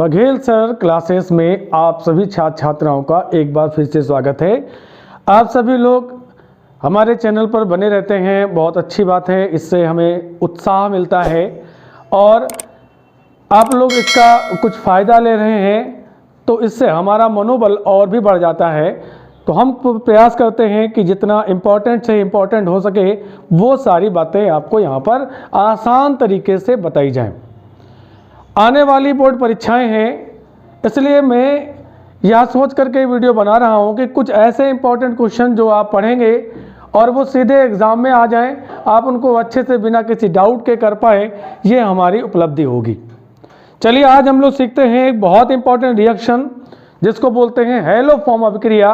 Baghel sir classes में आप सभी छात्र छात्राओं का एक बार फिर से स्वागत है। आप सभी लोग हमारे चैनल पर बने रहते हैं, बहुत अच्छी बात है, इससे हमें उत्साह मिलता है और आप लोग इसका कुछ फ़ायदा ले रहे हैं तो इससे हमारा मनोबल और भी बढ़ जाता है। तो हम प्रयास करते हैं कि जितना इम्पोर्टेंट से इम्पोर्टेंट हो सके वो सारी बातें आपको यहाँ पर आसान तरीके से बताई जाएं। आने वाली बोर्ड परीक्षाएं हैं, इसलिए मैं यह सोच करके वीडियो बना रहा हूं कि कुछ ऐसे इंपॉर्टेंट क्वेश्चन जो आप पढ़ेंगे और वो सीधे एग्ज़ाम में आ जाएं, आप उनको अच्छे से बिना किसी डाउट के कर पाएँ, ये हमारी उपलब्धि होगी। चलिए आज हम लोग सीखते हैं एक बहुत इंपॉर्टेंट रिएक्शन जिसको बोलते हैं हैलो फॉर्म अभिक्रिया।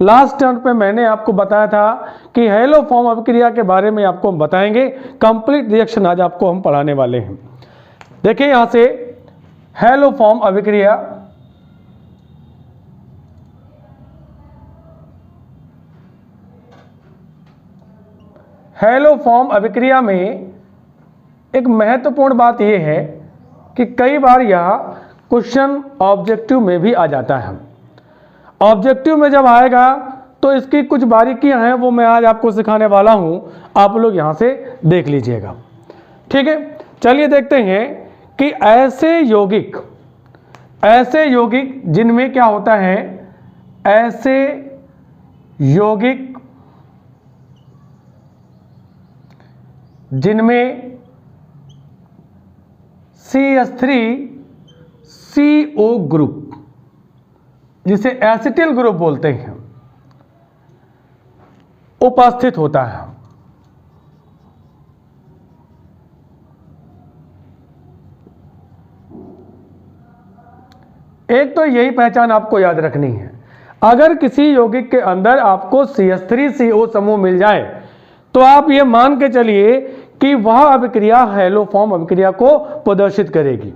लास्ट टर्न पे मैंने आपको बताया था कि हैलो फॉर्म अभिक्रिया के बारे में आपको हम बताएंगे। कंप्लीट रिएक्शन आज आपको हम पढ़ाने वाले हैं। देखिए यहाँ से हैलो फॉर्म अभिक्रिया, हैलो फॉर्म अभिक्रिया में एक महत्वपूर्ण बात यह है कि कई बार यह क्वेश्चन ऑब्जेक्टिव में भी आ जाता है। ऑब्जेक्टिव में जब आएगा तो इसकी कुछ बारीकियां हैं, वो मैं आज आपको सिखाने वाला हूं, आप लोग यहां से देख लीजिएगा। ठीक है, चलिए देखते हैं कि ऐसे यौगिक जिनमें क्या होता है, ऐसे यौगिक जिनमें CH3CO ग्रुप, जिसे एसिटिल ग्रुप बोलते हैं, उपस्थित होता है। एक तो यही पहचान आपको याद रखनी है। अगर किसी यौगिक के अंदर आपको CH3CO समूह मिल जाए तो आप ये मान के चलिए कि वह अभिक्रिया हैलो फॉर्म अभिक्रिया को प्रदर्शित करेगी।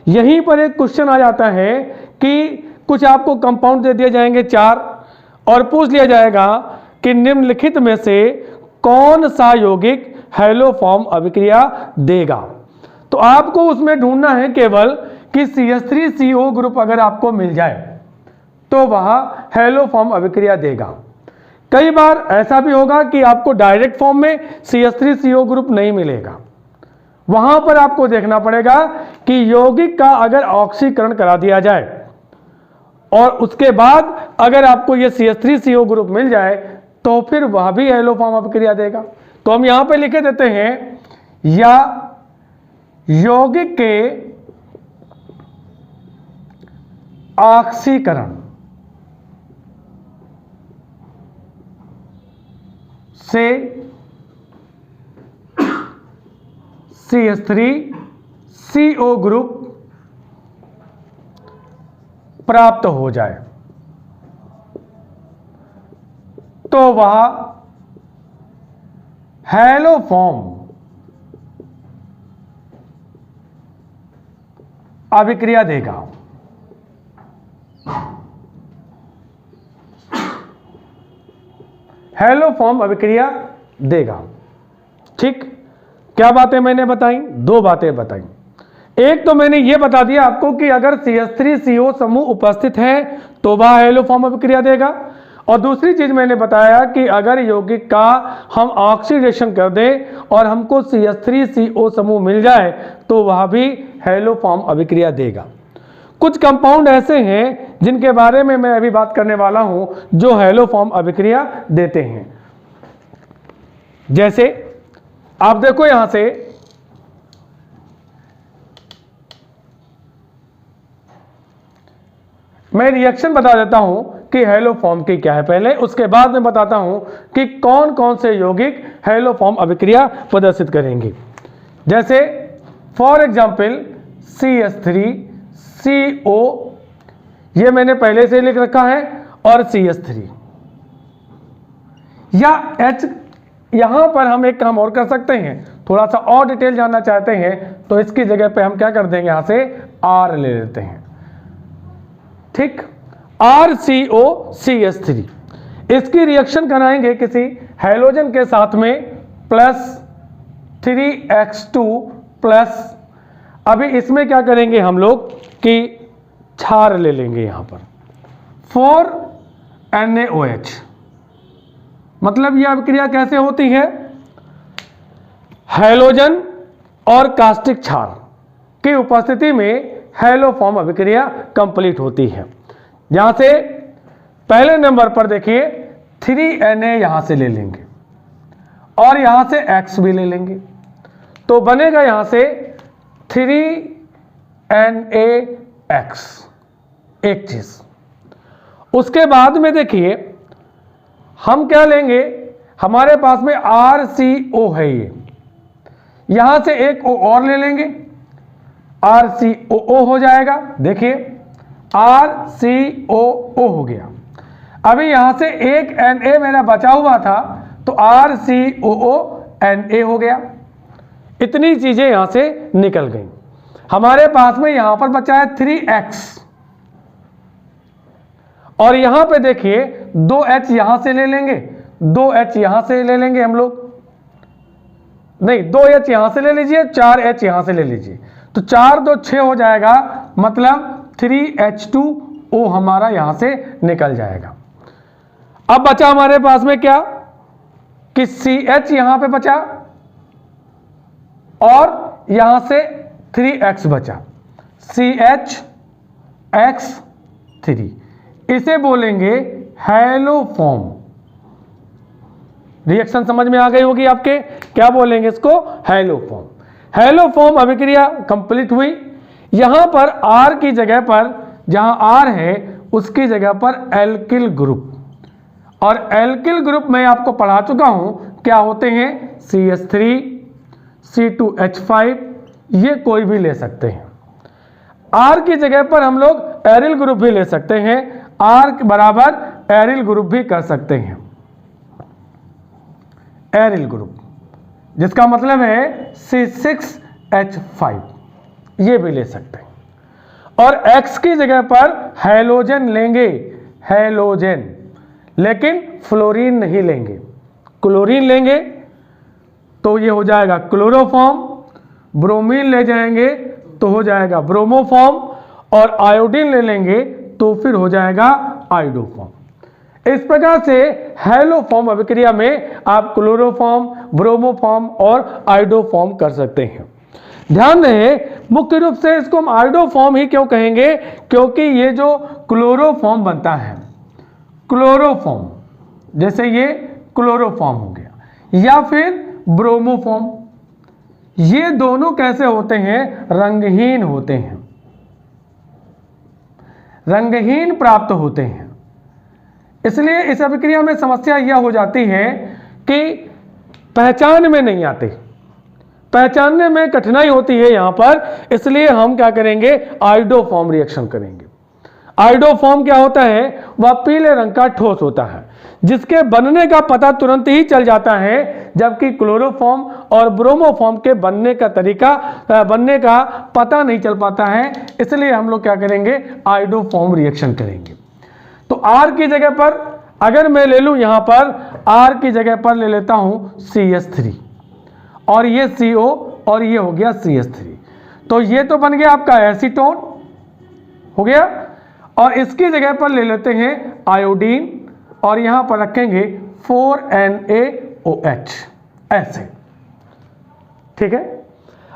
यहीं पर एक क्वेश्चन आ जाता है कि कुछ आपको कंपाउंड दे दिए जाएंगे 4 और पूछ लिया जाएगा कि निम्नलिखित में से कौन सा यौगिक हैलो फॉर्म अभिक्रिया देगा। तो आपको उसमें ढूंढना है केवल कि CH3CO ग्रुप अगर आपको मिल जाए तो वह हैलो फॉर्म अभिक्रिया देगा। कई बार ऐसा भी होगा कि आपको डायरेक्ट फॉर्म में CH3CO ग्रुप नहीं मिलेगा। वहां पर आपको देखना पड़ेगा कि यौगिक का अगर ऑक्सीकरण करा दिया जाए और उसके बाद अगर आपको यह CH3CO ग्रुप मिल जाए तो फिर वह भी हैलो फॉर्म अभिक्रिया देगा। तो हम यहां पे लिखे देते हैं, या यौगिक के ऑक्सीकरण से CH3CO ग्रुप प्राप्त हो जाए तो वह हैलो फॉर्म अभिक्रिया देगा। हैलो फॉर्म अभिक्रिया देगा। ठीक, क्या बातें मैंने बताई? 2 बातें बताई। एक तो मैंने यह बता दिया आपको कि अगर CH3CO समूह उपस्थित है तो वह हैलो फॉर्म अभिक्रिया देगा, और दूसरी चीज मैंने बताया कि अगर यौगिक का हम ऑक्सीडेशन कर दें और हमको CH3CO समूह मिल जाए तो वह भी हैलो फॉर्म अभिक्रिया देगा। कुछ कंपाउंड ऐसे हैं जिनके बारे में मैं अभी बात करने वाला हूं जो हैलो फॉर्म अभिक्रिया देते हैं। जैसे आप देखो यहां से मैं रिएक्शन बता देता हूं कि हैलो फॉर्म की क्या है पहले, उसके बाद मैं बताता हूं कि कौन कौन से यौगिक हैलो फॉर्म अभिक्रिया प्रदर्शित करेंगे। जैसे फॉर एग्जांपल CH3CO, ये मैंने पहले से लिख रखा है, और CH3 या H। यहां पर हम एक काम और कर सकते हैं, थोड़ा सा और डिटेल जानना चाहते हैं तो इसकी जगह पे हम क्या कर देंगे, यहां से R ले लेते हैं। ठीक, RCOCH3, इसकी रिएक्शन कराएंगे किसी हाइड्रोजन के साथ में +3X2 प्लस। अभी इसमें क्या करेंगे हम लोग कि क्षार ले लेंगे यहां पर 4NaOH। मतलब यह अभिक्रिया कैसे होती है? हैलोजन और कास्टिक क्षार की उपस्थिति में हैलो फॉर्म अभिक्रिया कंप्लीट होती है। यहां से पहले नंबर पर देखिए 3Na यहां से ले लेंगे और यहां से X भी ले लेंगे, तो बनेगा यहां से 3NaX एक चीज। उसके बाद में देखिए हम क्या लेंगे, हमारे पास में RCO है, ये यहां से एक O और ले लेंगे, RCOO हो जाएगा। देखिए RCOO हो गया। अभी यहां से एक Na मेरा बचा हुआ था तो RCOONA हो गया। इतनी चीजें यहां से निकल गई। हमारे पास में यहां पर बचा है 3X और यहां पे देखिए 2H यहां से ले लेंगे, 2H यहां से ले लेंगे हम लोग, नहीं 2H यहां से ले लीजिए, 4H यहां से ले लीजिए, तो 4 2 6 हो जाएगा, मतलब 3H2O हमारा यहां से निकल जाएगा। अब बचा हमारे पास में क्या कि CH यहां पे बचा और यहां से 3X बचा, CHX3, इसे बोलेंगे हैलो फॉर्म। रिएक्शन समझ में आ गई होगी आपके, क्या बोलेंगे इसको? Hello form. हैलो फॉर्म अभिक्रिया कंप्लीट हुई। यहां पर R की जगह पर, जहां R है उसकी जगह पर एल्किल ग्रुप, और एल्किल ग्रुप में आपको पढ़ा चुका हूं क्या होते हैं, CH3 C2H5, ये कोई भी ले सकते हैं। R की जगह पर हम लोग एरिल ग्रुप भी ले सकते हैं, R बराबर एरिल ग्रुप भी कर सकते हैं, एरिल ग्रुप जिसका मतलब है C6H5, ये भी ले सकते हैं। और X की जगह पर हैलोजन लेंगे, हैलोजन, लेकिन फ्लोरीन नहीं लेंगे, क्लोरीन लेंगे तो ये हो जाएगा क्लोरोफॉर्म, ब्रोमीन ले जाएंगे तो हो जाएगा ब्रोमोफॉर्म, और आयोडीन ले लेंगे तो फिर हो जाएगा आयोडोफॉर्म। इस प्रकार से हैलो फॉर्म अभिक्रिया में आप क्लोरोफॉर्म, ब्रोमोफॉर्म और आयोडोफॉर्म कर सकते हैं। ध्यान रहे मुख्य रूप से इसको हम आयोडोफॉर्म ही क्यों कहेंगे, क्योंकि ये जो क्लोरोफॉर्म बनता है, क्लोरोफॉर्म, जैसे ये क्लोरोफॉर्म हो गया या फिर ब्रोमोफॉर्म, ये दोनों कैसे होते हैं, रंगहीन होते हैं, रंगहीन प्राप्त होते हैं। इसलिए इस अभिक्रिया में समस्या यह हो जाती है कि पहचान में नहीं आते, पहचानने में कठिनाई होती है यहां पर। इसलिए हम क्या करेंगे, आयोडोफॉर्म रिएक्शन करेंगे। आयोडोफॉर्म क्या होता है, वह पीले रंग का ठोस होता है जिसके बनने का पता तुरंत ही चल जाता है, जबकि क्लोरोफॉर्म और ब्रोमोफॉर्म के बनने का तरीका, बनने का पता नहीं चल पाता है। इसलिए हम लोग क्या करेंगे, आयोडोफॉर्म रिएक्शन करेंगे। तो R की जगह पर अगर मैं ले लूं, यहां पर R की जगह पर ले लेता हूं CH3 और ये CO और ये हो गया CH3, तो ये तो बन गया आपका एसीटोन हो गया, और इसकी जगह पर ले लेते हैं आयोडीन और यहां पर रखेंगे 4NaOH, ऐसे, ठीक है।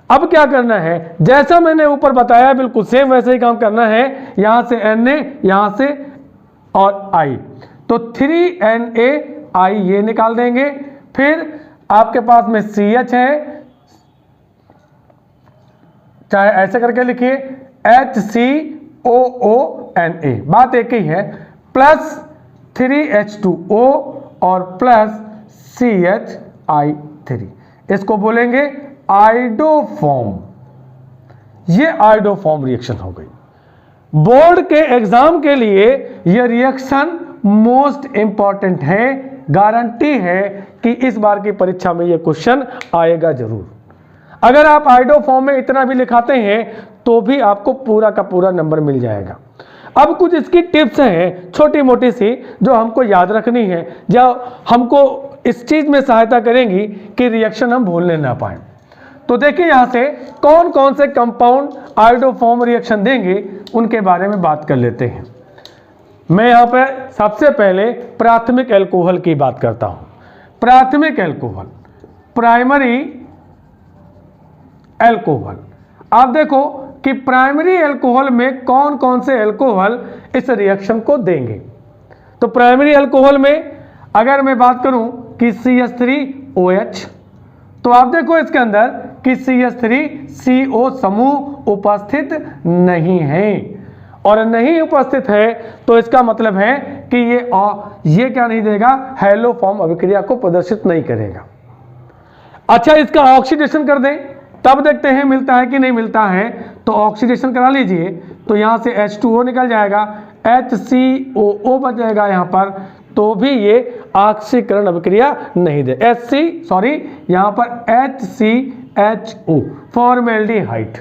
अब क्या करना है, जैसा मैंने ऊपर बताया बिल्कुल सेम वैसे ही काम करना है। यहां से Na, यहां से और I, तो 3NaI ये निकाल देंगे। फिर आपके पास में CH है, चाहे ऐसे करके लिखिए HCOONA, बात एक ही है, प्लस 3H2O और प्लस CHI3, इसको बोलेंगे आयोडोफॉर्म। ये आयोडोफॉर्म रिएक्शन हो गई। बोर्ड के एग्जाम के लिए यह रिएक्शन मोस्ट इंपॉर्टेंट है, गारंटी है कि इस बार की परीक्षा में यह क्वेश्चन आएगा जरूर। अगर आप आयोडोफॉर्म में इतना भी लिखाते हैं तो भी आपको पूरा का पूरा नंबर मिल जाएगा। अब कुछ इसकी टिप्स हैं छोटी मोटी सी जो हमको याद रखनी है, जो हमको इस चीज में सहायता करेंगी कि रिएक्शन हम भूलने ना पाए। तो देखिए यहां से कौन कौन से कंपाउंड आयोडोफॉर्म रिएक्शन देंगे, उनके बारे में बात कर लेते हैं। मैं यहाँ पे सबसे पहले प्राथमिक एल्कोहल की बात करता हूँ। प्राथमिक एल्कोहल, प्राइमरी एल्कोहल। आप देखो कि प्राइमरी एल्कोहल में कौन कौन से एल्कोहल इस रिएक्शन को देंगे। तो प्राइमरी एल्कोहल में अगर मैं बात करूं कि CH3OH, तो आप देखो इसके अंदर कि CH3CO समूह उपस्थित नहीं है, और नहीं उपस्थित है तो इसका मतलब है कि ये क्या नहीं देगा, हैलो फॉर्म अभिक्रिया को प्रदर्शित नहीं करेगा। अच्छा, इसका ऑक्सीडेशन कर दें तब देखते हैं मिलता है कि नहीं मिलता है। तो ऑक्सीडेशन करा लीजिए, तो यहां से H2O निकल जाएगा, HCOO बच जाएगा यहां पर, तो भी ये ऑक्सीकरण अभिक्रिया नहीं दे। यहां पर HCHO फॉर्मेल्डिहाइड,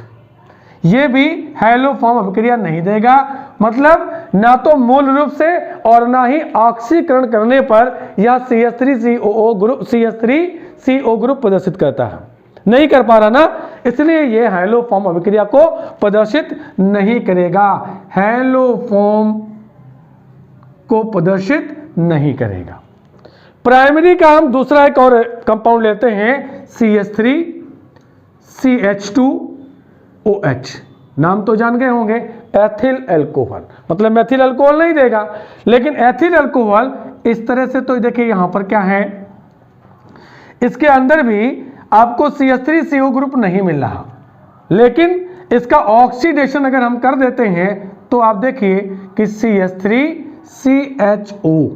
ये भी हैलो फॉर्म अभिक्रिया नहीं देगा। मतलब ना तो मूल रूप से और ना ही ऑक्सीकरण करने पर यह CH3CO ग्रुप प्रदर्शित करता है, नहीं कर पा रहा ना, इसलिए ये हैलो फॉर्म अभिक्रिया को प्रदर्शित नहीं करेगा, हैलो फॉर्म को प्रदर्शित नहीं करेगा। प्राइमरी का हम दूसरा एक और कंपाउंड लेते हैं, CH3CH2OH, नाम तो जान गए होंगे, एथिल अल्कोहल। मतलब मेथिल अल्कोहल नहीं देगा, लेकिन एथिल अल्कोहल इस तरह से, तो देखिए यहां पर क्या है, इसके अंदर भी आपको CH3CO ग्रुप नहीं मिल रहा, लेकिन इसका ऑक्सीडेशन अगर हम कर देते हैं तो आप देखिए कि CH3CHO,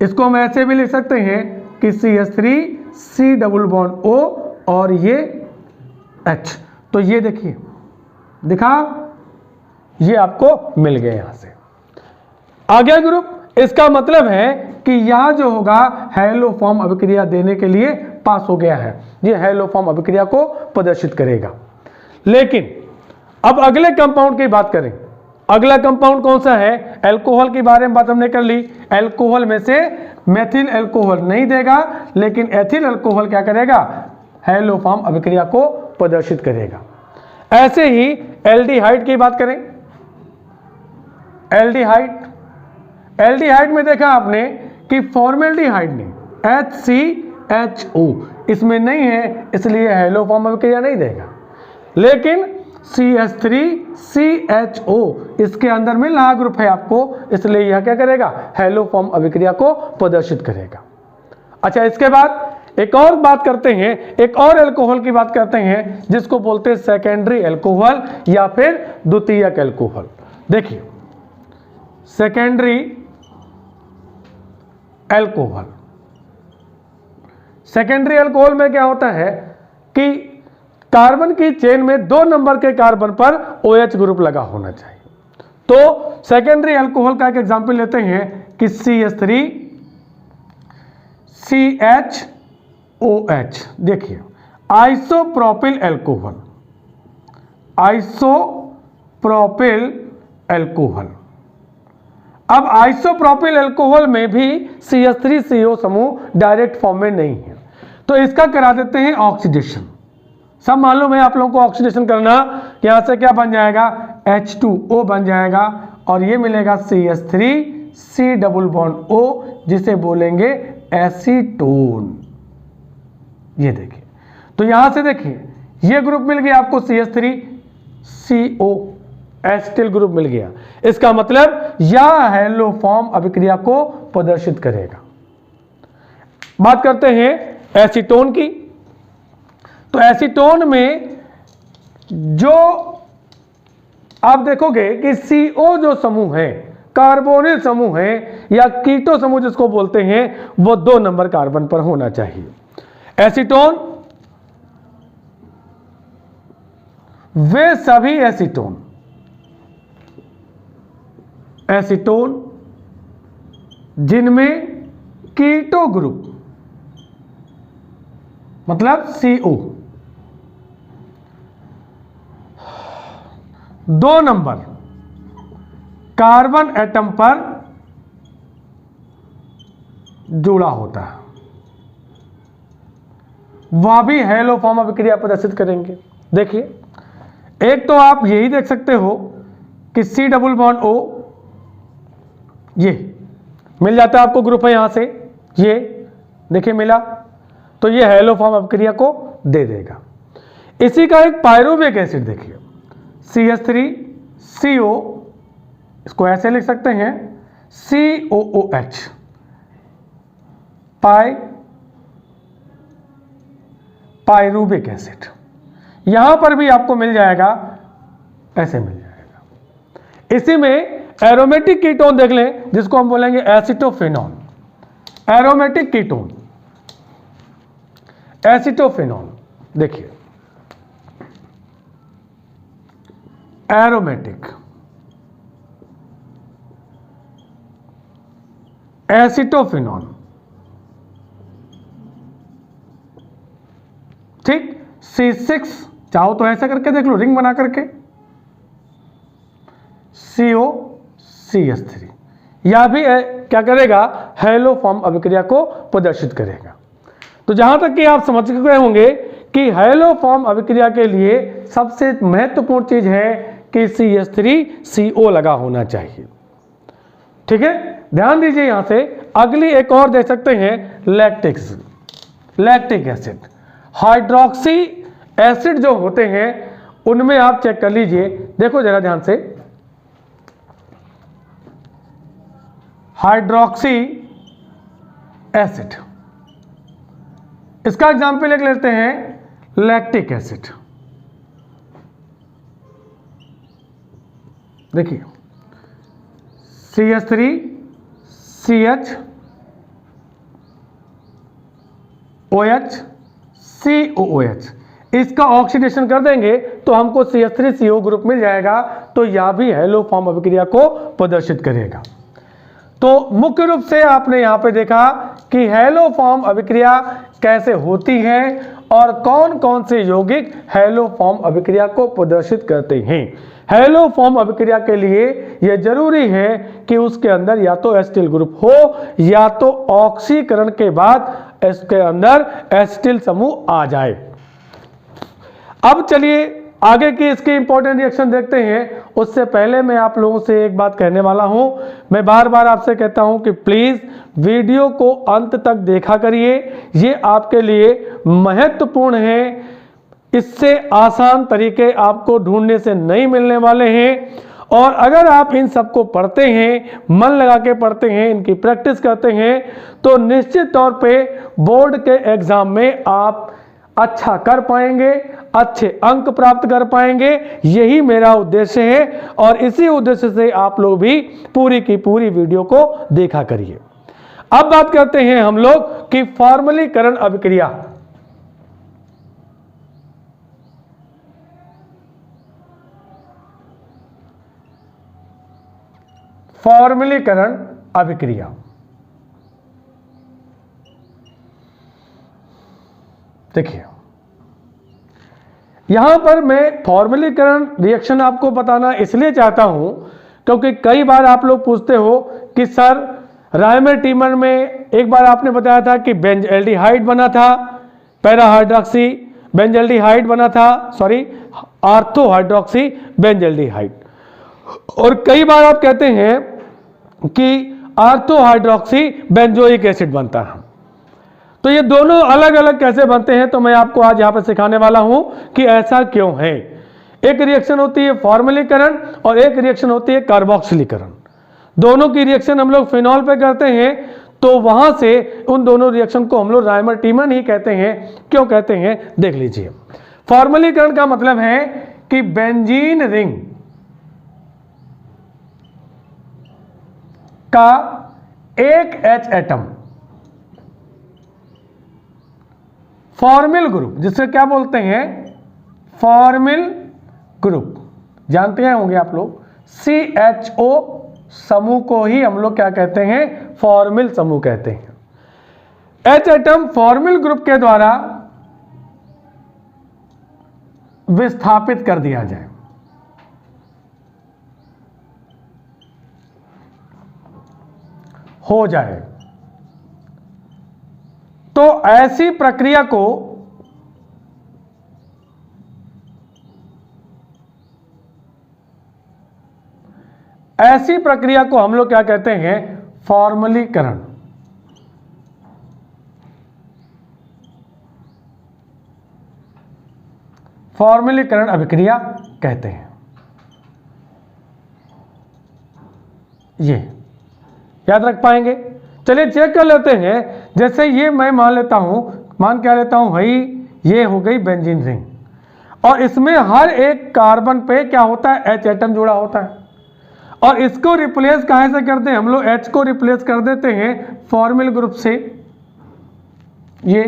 इसको हम ऐसे भी लिख सकते हैं कि CH3C+O और ये H। तो ये देखिए, दिखा, ये आपको मिल गया यहां से। आगे ग्रुप, इसका मतलब है कि यह जो होगा हैलो फॉर्म अभिक्रिया देने के लिए पास हो गया है, ये हैलो फॉर्म अभिक्रिया को प्रदर्शित करेगा। लेकिन अब अगले कंपाउंड की बात करें। अगला कंपाउंड कौन सा है? अल्कोहल के बारे में बात हमने कर ली। अल्कोहल में से मेथिल अल्कोहल नहीं देगा, लेकिन एथिल अल्कोहल क्या करेगा, हैलो फॉर्म अभिक्रिया को प्रदर्शित करेगा। ऐसे ही एल्डिहाइड की बात करें। एल्डिहाइड में देखा आपने कि फॉर्मेल्डिहाइड ने HCHO इसमें नहीं है, इसलिए हैलो फॉर्म अभिक्रिया नहीं देगा। लेकिन CH3CHO इसके अंदर में ला ग्रुप है आपको, इसलिए यह क्या करेगा, हैलो फॉर्म अभिक्रिया को प्रदर्शित करेगा। अच्छा, इसके बाद एक और बात करते हैं, एक और अल्कोहल की बात करते हैं जिसको बोलते हैं सेकेंडरी अल्कोहल या फिर द्वितीयक अल्कोहल। देखिए, सेकेंडरी अल्कोहल, सेकेंडरी अल्कोहल में क्या होता है कि कार्बन की चेन में 2 नंबर के कार्बन पर OH ग्रुप लगा होना चाहिए। तो सेकेंडरी अल्कोहल का एक एग्जांपल लेते हैं कि CH3CHOH। देखिए, आइसोप्रोपिल अल्कोहल, आइसोप्रोपिल अल्कोहल। अब आइसोप्रोपिल अल्कोहल में भी CH3CO समूह डायरेक्ट फॉर्म में नहीं है, तो इसका करा देते हैं ऑक्सीडेशन। सब मालूम है आप लोगों को ऑक्सीडेशन करना। यहां से क्या बन जाएगा, H2O बन जाएगा और ये मिलेगा CH3C+O जिसे बोलेंगे एसीटोन। ये देखिए, तो यहां से देखिए ये ग्रुप मिल गया आपको CH3CO, एसिटिल ग्रुप मिल गया। इसका मतलब यह हैलो फॉर्म अभिक्रिया को प्रदर्शित करेगा। बात करते हैं एसीटोन की। तो एसीटोन में जो आप देखोगे कि CO जो समूह है, कार्बोनिल समूह है या कीटो समूह जिसको बोलते हैं, वो 2 नंबर कार्बन पर होना चाहिए। एसीटोन, वे सभी एसीटोन जिनमें कीटो ग्रुप मतलब CO 2 नंबर कार्बन एटम पर जुड़ा होता है, वह भी हैलो फॉर्म अभिक्रिया प्रदर्शित करेंगे। देखिए, एक तो आप यही देख सकते हो कि C डबल बॉन्ड O, ये मिल जाता है आपको ग्रुप है यहां से, ये देखिए मिला, तो ये हेलो फॉर्म अभिक्रिया को दे देगा। इसी का एक पायरुविक एसिड देखिए CH3CO, इसको ऐसे लिख सकते हैं COOH, पायरुविक एसिड, यहां पर भी आपको मिल जाएगा, ऐसे मिल जाएगा। इसी में एरोमेटिक कीटोन देख लें जिसको हम बोलेंगे एसिटोफेनॉल, एरोमेटिक कीटोन एसिटोफेनॉल, देखिए एरोमेटिक एसिटोफेनॉल, ठीक, C6 चाहो तो ऐसा करके देख लो, रिंग बना करके COCH3, या भी क्या करेगा, हेलो फॉर्म अभिक्रिया को प्रदर्शित करेगा। तो जहां तक कि आप समझ गए होंगे कि हेलो फॉर्म अभिक्रिया के लिए सबसे महत्वपूर्ण चीज है कि CH3CO लगा होना चाहिए, ठीक है। ध्यान दीजिए, यहां से अगली एक और दे सकते हैं लैक्टिक एसिड, हाइड्रोक्सी एसिड जो होते हैं उनमें आप चेक कर लीजिए, देखो जरा ध्यान से, हाइड्रोक्सी एसिड, इसका एग्जाम्पल एक लेते हैं लैक्टिक एसिड, देखिए CH3CHOH COOH, इसका ऑक्सीडेशन कर देंगे तो हमको CH3CO ग्रुप मिल जाएगा, तो यह भी हेलो फॉर्म अभिक्रिया को प्रदर्शित करेगा। तो मुख्य रूप से आपने यहां पे देखा कि हेलो फॉर्म अभिक्रिया कैसे होती है और कौन कौन से यौगिक हेलो फॉर्म अभिक्रिया को प्रदर्शित करते हैं। हेलो फॉर्म अभिक्रिया के लिए यह जरूरी है कि उसके अंदर या तो एसिटिल ग्रुप हो या तो ऑक्सीकरण के बाद इसके अंदर एसिटिल समूह आ जाए। अब चलिए आगे की इसके इंपॉर्टेंट रिएक्शन देखते हैं। उससे पहले मैं आप लोगों से एक बात कहने वाला हूं, मैं बार बार आपसे कहता हूं कि प्लीज वीडियो को अंत तक देखा करिए, ये आपके लिए महत्वपूर्ण है। इससे आसान तरीके आपको ढूंढने से नहीं मिलने वाले हैं, और अगर आप इन सबको पढ़ते हैं, मन लगा के पढ़ते हैं, इनकी प्रैक्टिस करते हैं, तो निश्चित तौर पे बोर्ड के एग्जाम में आप अच्छा कर पाएंगे, अच्छे अंक प्राप्त कर पाएंगे। यही मेरा उद्देश्य है, और इसी उद्देश्य से आप लोग भी पूरी की पूरी वीडियो को देखा करिए। अब बात करते हैं हम लोग कि फॉर्मलीकरण अभिक्रिया। फॉर्मलीकरण अभिक्रिया, देखिए यहां पर मैं फॉर्मलीकरण रिएक्शन आपको बताना इसलिए चाहता हूं क्योंकि कई बार आप लोग पूछते हो कि सर राइमर टीमर में एक बार आपने बताया था कि बेंजल्डिहाइड बना था, पैरा हाइड्रोक्सी बेंजल्डिहाइड बना था, सॉरी आर्थो हाइड्रोक्सी बेंजल्डिहाइड, और कई बार आप कहते हैं कि आर्थो हाइड्रोक्सी बेंजोइक एसिड बनता है। तो ये दोनों अलग अलग कैसे बनते हैं, तो मैं आपको आज यहां पर सिखाने वाला हूं कि ऐसा क्यों है। एक रिएक्शन होती है फॉर्मलीकरण और एक रिएक्शन होती है कार्बोक्सिलीकरण। दोनों की रिएक्शन हम लोग फिनॉल पे करते हैं, तो वहां से उन दोनों रिएक्शन को हम लोग राइमर टीमर ही कहते हैं। क्यों कहते हैं देख लीजिए। फॉर्मलीकरण का मतलब है कि बेंजीन रिंग का एक H एटम फॉर्मिल ग्रुप, जिसे क्या बोलते हैं फॉर्मिल ग्रुप, जानते हैं होंगे आप लोग, CHO समूह को ही हम लोग क्या कहते हैं फॉर्मिल समूह कहते हैं। H एटम फॉर्मिल ग्रुप के द्वारा विस्थापित कर दिया जाए, हो जाए, तो ऐसी प्रक्रिया को ऐसी प्रक्रिया को हम लोग क्या कहते हैं? फॉर्मलीकरण। फॉर्मलीकरण अभिक्रिया कहते हैं। ये याद रख पाएंगे? चलिए चेक कर लेते हैं। जैसे ये मैं मान लेता हूं, मान क्या लेता हूं भाई, ये हो गई बेंजीन रिंग, और इसमें हर एक कार्बन पे क्या होता है? H एटम जुड़ा होता है। और इसको रिप्लेस कहां से करते हैं हम लोग? H को रिप्लेस कर देते हैं फॉर्मिल ग्रुप से। ये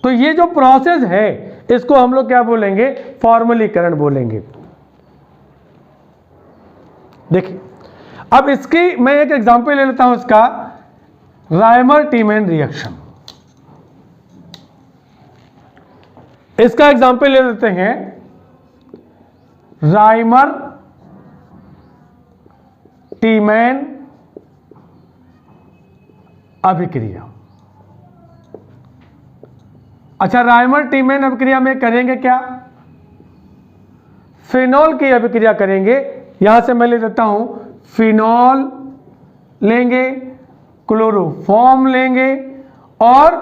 तो ये जो प्रोसेस है इसको हम लोग क्या बोलेंगे? फॉर्मलीकरण बोलेंगे। देखिए, अब इसकी मैं एक एग्जांपल ले लेता हूं इसका, रायमर टीमैन रिएक्शन। इसका एग्जांपल ले लेते हैं, रायमर टीमैन अभिक्रिया। अच्छा, रायमर टीमैन अभिक्रिया में करेंगे क्या? फिनॉल की अभिक्रिया करेंगे। यहां से मैं ले लेता हूं, फिनॉल लेंगे, क्लोरोफॉर्म लेंगे और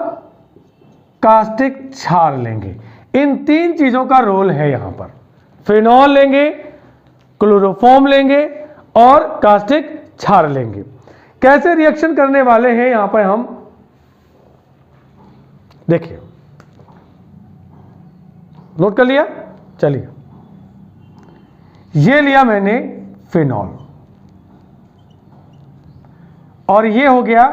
कास्टिक क्षार लेंगे। इन तीन चीजों का रोल है यहां पर। फिनॉल लेंगे, क्लोरोफॉर्म लेंगे और कास्टिक क्षार लेंगे। कैसे रिएक्शन करने वाले हैं यहां पर हम देखिए, नोट कर लिया? चलिए, ये लिया मैंने फिनॉल और ये हो गया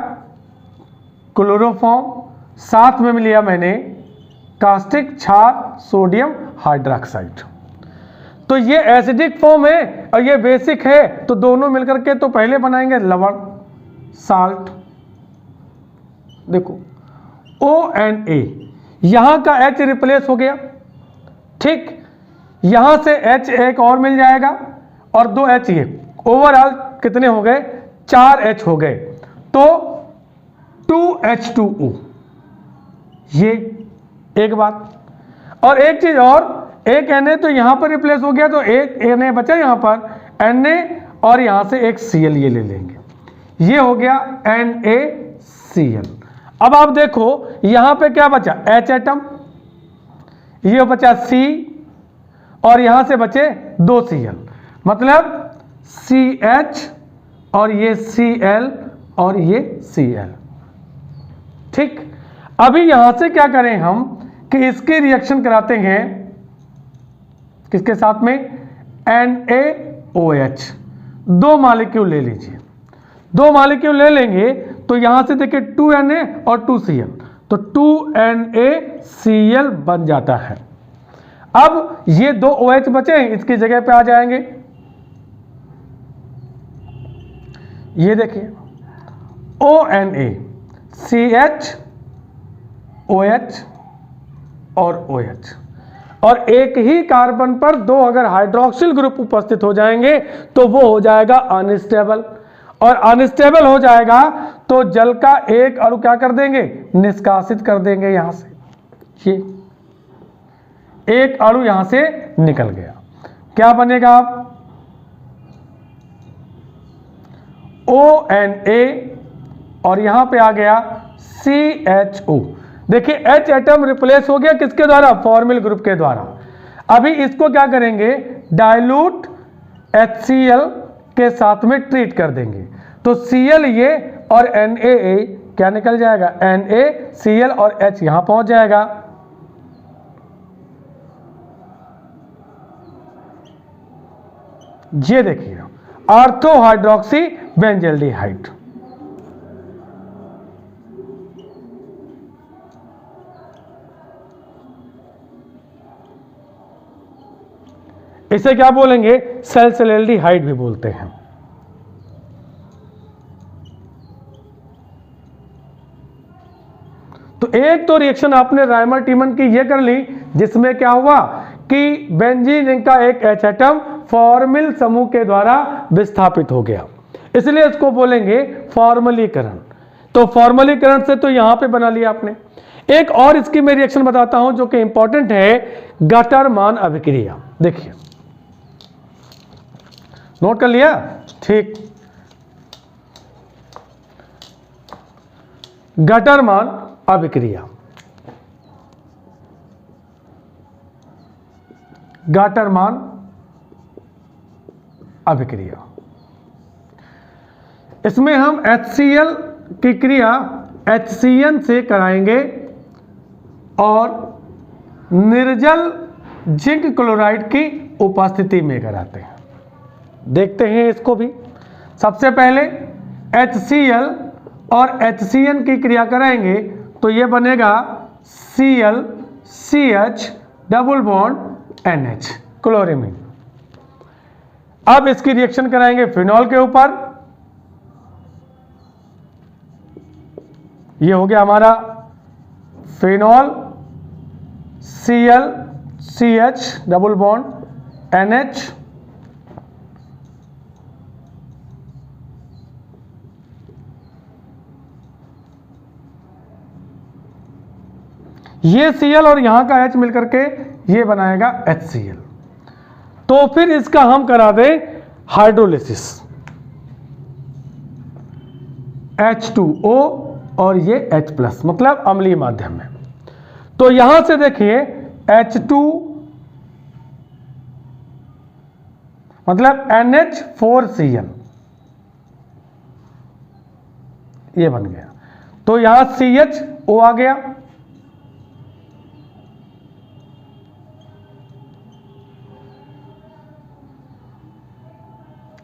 क्लोरोफॉर्म, साथ में लिया मैंने कास्टिक क्षार सोडियम हाइड्रोक्साइड। तो ये एसिडिक फॉर्म है और ये बेसिक है, तो दोनों मिलकर के तो पहले बनाएंगे लवण, साल्ट। देखो ONA, यहां का H रिप्लेस हो गया, ठीक। यहां से H एक और मिल जाएगा और 2 H, ये ओवरऑल कितने हो गए? 4 H हो गए, तो 2H2O। ये एक बात। और एक चीज और, एक Na तो यहां पर रिप्लेस हो गया, तो एक Na बचा यहां पर Na, और यहां से एक Cl ये ले लेंगे, ये हो गया NaCl। अब आप देखो यहां पे क्या बचा? H एटम, ये बचा C, और यहां से बचे 2 Cl, मतलब CH और ये Cl और ये Cl, ठीक। अभी यहां से क्या करें हम कि इसकी रिएक्शन कराते हैं किसके साथ में? NaOH। 2 मॉलिक्यूल ले लीजिए, 2 मॉलिक्यूल ले लेंगे तो यहां से देखिए 2Na और 2Cl, तो 2NaCl बन जाता है। अब ये 2 OH बचे, इसकी जगह पे आ जाएंगे। ये देखिए ONA, CH, OH और OH, और एक ही कार्बन पर 2 अगर हाइड्रोक्सिल ग्रुप उपस्थित हो जाएंगे तो वो हो जाएगा अनस्टेबल, और अनस्टेबल हो जाएगा तो जल का एक अणु क्या कर देंगे? निष्कासित कर देंगे यहां से। ये एक अणु यहां से निकल गया, क्या बनेगा? आप ONA और यहां पे आ गया CHO। देखिए H एटम रिप्लेस हो गया किसके द्वारा? फॉर्मिल ग्रुप के द्वारा। अभी इसको क्या करेंगे? डाइल्यूट HCl के साथ में ट्रीट कर देंगे, तो Cl ये और NaA क्या निकल जाएगा? NaCl और H यहां पहुंच जाएगा। ये देखिए ऑर्थो हाइड्रोक्सी बेंजल्डिहाइड। इसे क्या बोलेंगे? सैलिसिल्डिहाइड भी बोलते हैं। तो एक तो रिएक्शन आपने रायमर टीमन की ये कर ली, जिसमें क्या हुआ कि बेंजीन रिंग का एक H एटम फॉर्मिल समूह के द्वारा विस्थापित हो गया, इसलिए इसको बोलेंगे फॉर्मलीकरण। तो फॉर्मलीकरण से तो यहां पे बना लिया आपने। एक और इसकी मैं रिएक्शन बताता हूं जो कि इंपॉर्टेंट है, गटरमान अभिक्रिया। देखिए नोट कर लिया? ठीक। गटरमान अभिक्रिया, गटरमान अभिक्रिया, इसमें हम HCl की क्रिया HCN से कराएंगे और निर्जल जिंक क्लोराइड की उपस्थिति में कराते हैं। देखते हैं इसको भी। सबसे पहले HCl और HCN की क्रिया कराएंगे तो ये बनेगा Cl CH double bond NH, क्लोरीमीन। अब इसकी रिएक्शन कराएंगे फिनॉल के ऊपर। ये हो गया हमारा phenol Cl CH double bond NH, ये Cl और यहां का H मिलकर के ये बनाएगा HCl। तो फिर इसका हम करा दें हाइड्रोलिसिस, H2O और ये H+, मतलब अम्लीय माध्यम में। तो यहां से देखिए H2 मतलब NH4Cl, ये बन गया। तो यहां CHO आ गया,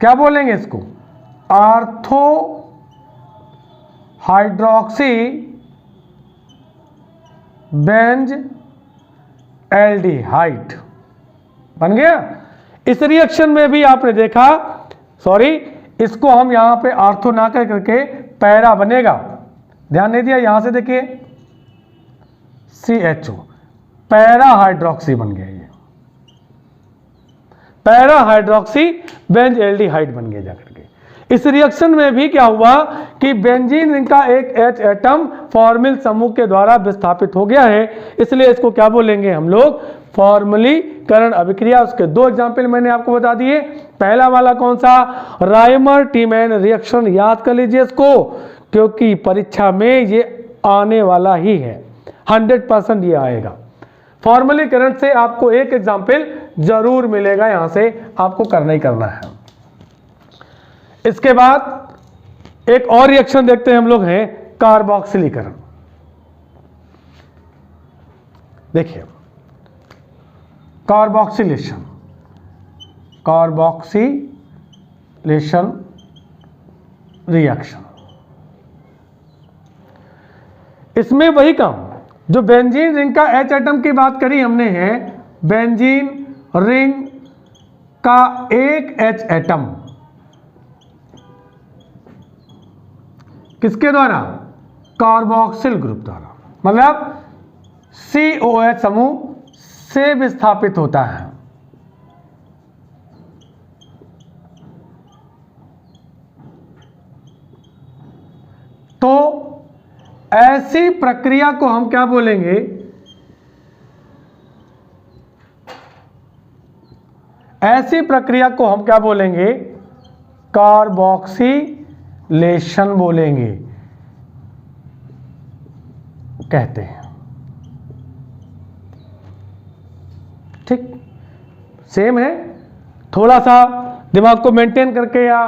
क्या बोलेंगे इसको? आर्थो हाइड्रोक्सी बेंज एल्डिहाइड बन गया। इस रिएक्शन में भी आपने देखा, सॉरी, इसको हम यहां पे आर्थो ना कर करके पैरा बनेगा, ध्यान नहीं दिया। यहां से देखिए CHO, पैरा हाइड्रोक्सी बन गया, ये पैरा हाइड्रोक्सी बेंज एल्डिहाइड बन गया जाकर के। इस रिएक्शन में भी क्या हुआ कि बेंजीन रिंग का एक H एटम फॉर्मिल समूह के द्वारा विस्थापित हो गया है, इसलिए इसको क्या बोलेंगे हम लोग? फॉर्मलीकरण अभिक्रिया। उसके दो एग्जाम्पल मैंने आपको बता दिए। पहला वाला कौन सा? राइमर टीमैन रिएक्शन, याद कर लीजिए इसको, क्योंकि परीक्षा में ये आने वाला ही है, 100% ये आएगा। फॉर्मलीकरण से आपको एक एग्जाम्पल जरूर मिलेगा, यहां से आपको करना ही करना है। इसके बाद एक और रिएक्शन देखते हैं हम लोग, हैं कार्बोक्सिलीकरण। देखिए कार्बोक्सिलेशन, कार्बोक्सिलेशन रिएक्शन, इसमें वही काम जो बेंजीन रिंग का H एटम की बात करी हमने है, बेंजीन रिंग का एक H एटम किसके द्वारा? कार्बोक्सिल ग्रुप द्वारा, मतलब COH समूह से विस्थापित होता है। तो ऐसी प्रक्रिया को हम क्या बोलेंगे? ऐसी प्रक्रिया को हम क्या बोलेंगे? कार्बोक्सिलेशन बोलेंगे, कहते हैं। ठीक, सेम है। थोड़ा सा दिमाग को मेंटेन करके या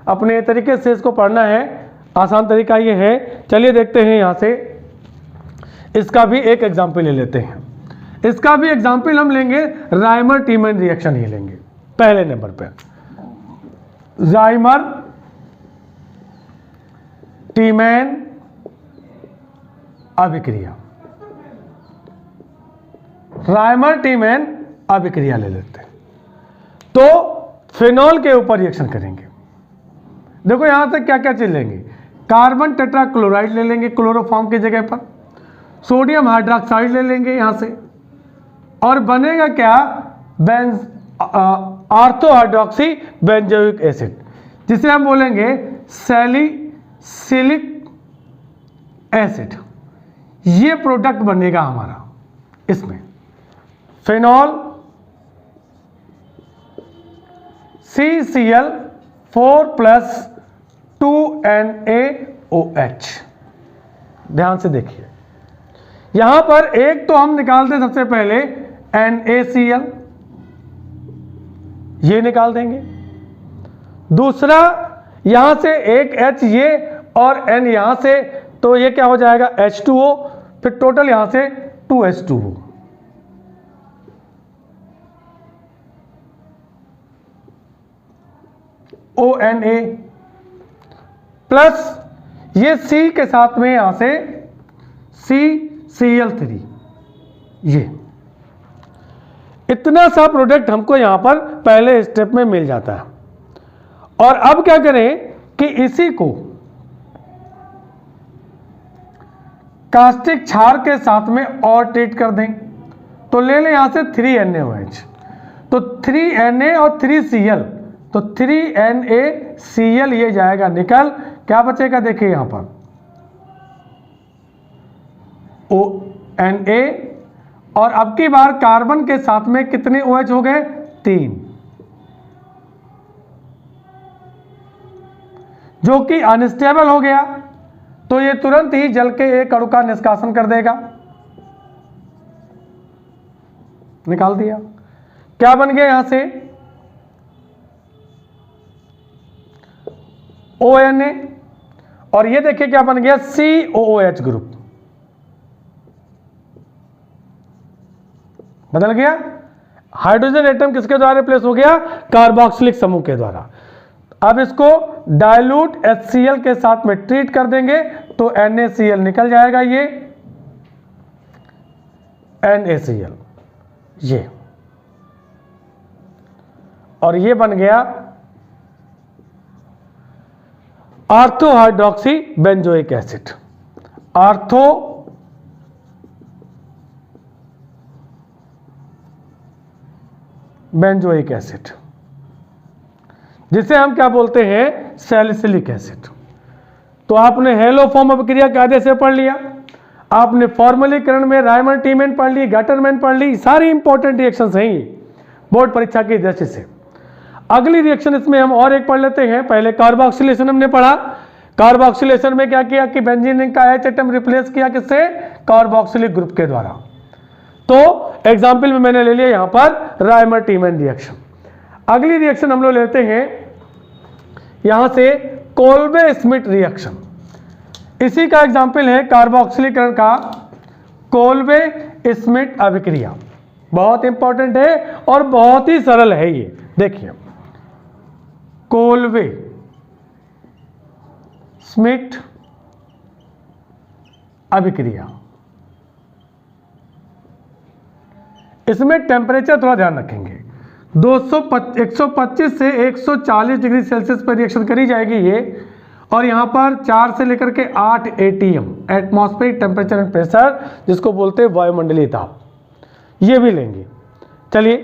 अपने तरीके से इसको पढ़ना है, आसान तरीका ये है। चलिए देखते हैं यहां से, इसका भी एक एग्जाम्पल ले लेते हैं। इसका भी एग्जाम्पल हम लेंगे राइमर टीमैन रिएक्शन ही लेंगे। पहले नंबर पे राइमर टीमैन अभिक्रिया, राइमर टीमैन अभिक्रिया ले लेते हैं। तो फिनॉल के ऊपर रिएक्शन करेंगे। देखो यहां से क्या क्या चीज लेंगे? कार्बन टेट्राक्लोराइड ले लेंगे क्लोरोफॉर्म की जगह पर, सोडियम हाइड्रोक्साइड ले लेंगे यहां से, और बनेगा क्या? आर्थो हाइड्रोक्सी बेंजोइक एसिड, जिसे हम बोलेंगे सैलिसिलिक एसिड। ये प्रोडक्ट बनेगा हमारा। इसमें फिनॉल CCl4 प्लस 2NaOH। ध्यान से देखिए, यहां पर एक तो हम निकालते सबसे पहले NaCl, ये निकाल देंगे। दूसरा यहां से एक H ये और N यहां से, तो ये क्या हो जाएगा H2O, फिर टोटल यहां से 2H2O। ONA प्लस ये C के साथ में यहां से CCl3, ये इतना सा प्रोडक्ट हमको यहां पर पहले स्टेप में मिल जाता है। और अब क्या करें कि इसी को कास्टिक क्षार के साथ में और ट्रीट कर दें, तो ले लें यहां से 3NaOH, तो 3Na और 3Cl, तो 3NaCl ये जाएगा निकल, क्या बचेगा देखिए यहां पर ONa, और अब की बार कार्बन के साथ में कितने OH हो गए 3, जो कि अनस्टेबल हो गया, तो ये तुरंत ही जल के एक अणु का निष्कासन कर देगा। निकाल दिया, क्या बन गया यहां से ONa, और ये देखिए क्या बन गया COOH ग्रुप, बदल गया। हाइड्रोजन एटम किसके द्वारा रिप्लेस हो गया, कार्बोक्सिलिक समूह के द्वारा। अब इसको डाइल्यूट HCl के साथ में ट्रीट कर देंगे, तो NaCl निकल जाएगा, ये NaCl ये, और ये बन गया ortho hydroxy benzoic acid. Ortho benzoic acid, जिसे हम क्या बोलते हैं सैलिसिलिक एसिड। तो आपने हेलोफॉर्म अभिक्रिया कायदे से पढ़ लिया, आपने फॉर्मलीकरण में रायमंड टीमेन पढ़ ली, गटरमैन पढ़ ली, सारी इंपॉर्टेंट रिएक्शंस हैं ये बोर्ड परीक्षा की दृष्टि से। अगली रिएक्शन इसमें हम और एक पढ़ लेते हैं। पहले कार्बोक्सिलेशन हमने पढ़ा, कार्बोक्सिलेशन में क्या किया कि बेंजीन का H एटम रिप्लेस किया किससे, कार्बोक्सिलिक ग्रुप के द्वारा। तो एग्जाम्पल में मैंने ले लिया यहां पर रायमंड टीमेन रिएक्शन। अगली रिएक्शन हम लोग लेते हैं यहां से कोल्बे स्मिथ रिएक्शन। इसी का एग्जाम्पल है कार्बोक्सिलीकरण का कोल्बे स्मिथ अभिक्रिया, बहुत इंपॉर्टेंट है और बहुत ही सरल है ये। देखिए कोल्बे स्मिथ अभिक्रिया, इसमें टेम्परेचर थोड़ा ध्यान रखेंगे, 125 से 140 डिग्री सेल्सियस पर रिएक्शन करी जाएगी ये, और यहाँ पर 4 से लेकर के 8 ATM atmospheric temperature and pressure, जिसको बोलते हैं वायुमंडलीय ताप, ये भी लेंगे। चलिए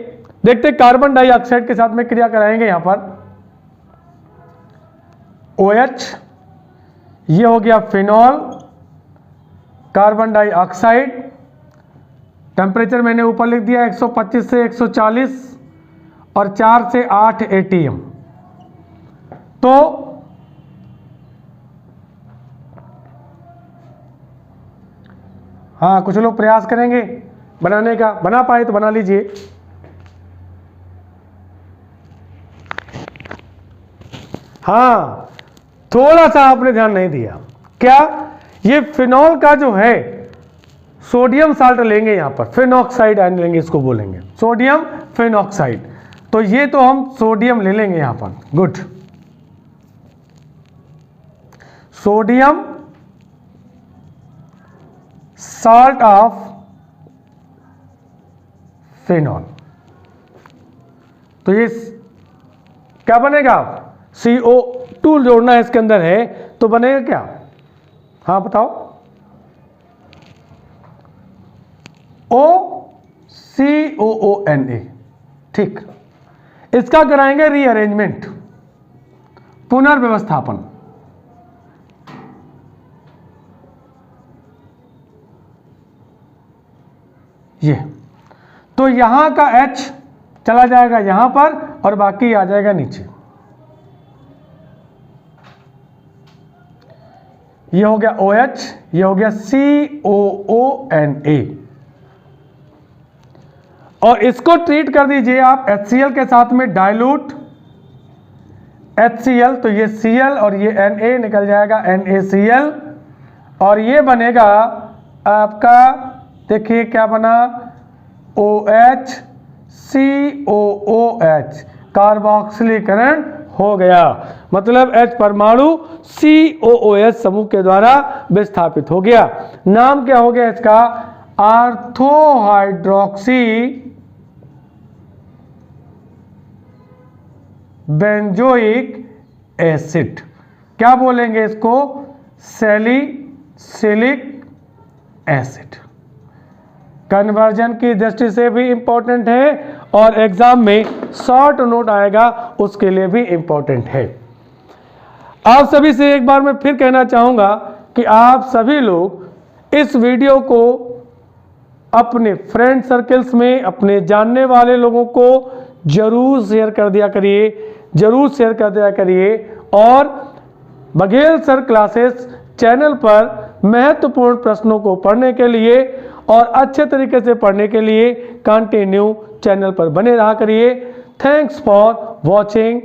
देखते हैं, कार्बन डाइऑक्साइड के साथ में क्रिया कराएंगे यहाँ पर OH, ये हो गया फिनॉल, कार्बन डाइऑक्साइड, टेम्परेचर मैंने ऊपर लिख दिया 125 से 140 और 4 से 8 ATM। तो हाँ, कुछ लोग प्रयास करेंगे बनाने का, बना पाए तो बना लीजिए। हाँ, थोड़ा सा आपने ध्यान नहीं दिया, क्या ये फिनॉल का जो है सोडियम साल्ट लेंगे, यहां पर फिनॉक्साइड आयन लेंगे, इसको बोलेंगे सोडियम फिनॉक्साइड। तो ये तो हम सोडियम ले लेंगे यहां पर, good, sodium salt of phenol. तो ये क्या बनेगा, CO2 जोड़ना है इसके अंदर है, तो बनेगा क्या, हाँ बताओ, OCOONA। ठीक, इसका कराएंगे रीअरेंजमेंट, पुनर्व्यवस्थापन। ये तो यहां का H चला जाएगा यहां पर, और बाकी आ जाएगा नीचे। ये हो गया OH, ये हो गया COONA। और इसको ट्रीट कर दीजिए आप HCl के साथ में, डाइल्यूट HCl, तो ये Cl और ये Na निकल जाएगा NaCl, और ये बनेगा आपका, देखिए क्या बना, OH COOH, कार्बोक्सिलीकरण हो गया। मतलब H परमाणु COOH समूह के द्वारा विस्थापित हो गया। नाम क्या हो गया इसका, ऑर्थो हाइड्रोक्सी बेंजोइक एसिड। क्या बोलेंगे इसको, सैलिसिलिक एसिड। कन्वर्जन की दृष्टि से भी इंपॉर्टेंट है और एग्जाम में शॉर्ट नोट आएगा उसके लिए भी इंपॉर्टेंट है। आप सभी से एक बार मैं फिर कहना चाहूंगा कि आप सभी लोग इस वीडियो को अपने फ्रेंड सर्कल्स में, अपने जानने वाले लोगों को जरूर शेयर कर दिया करिए, जरूर शेयर कर दिया करिए। और बघेल सर क्लासेस चैनल पर महत्वपूर्ण प्रश्नों को पढ़ने के लिए और अच्छे तरीके से पढ़ने के लिए कंटिन्यू चैनल पर बने रहा करिए। Thanks for watching.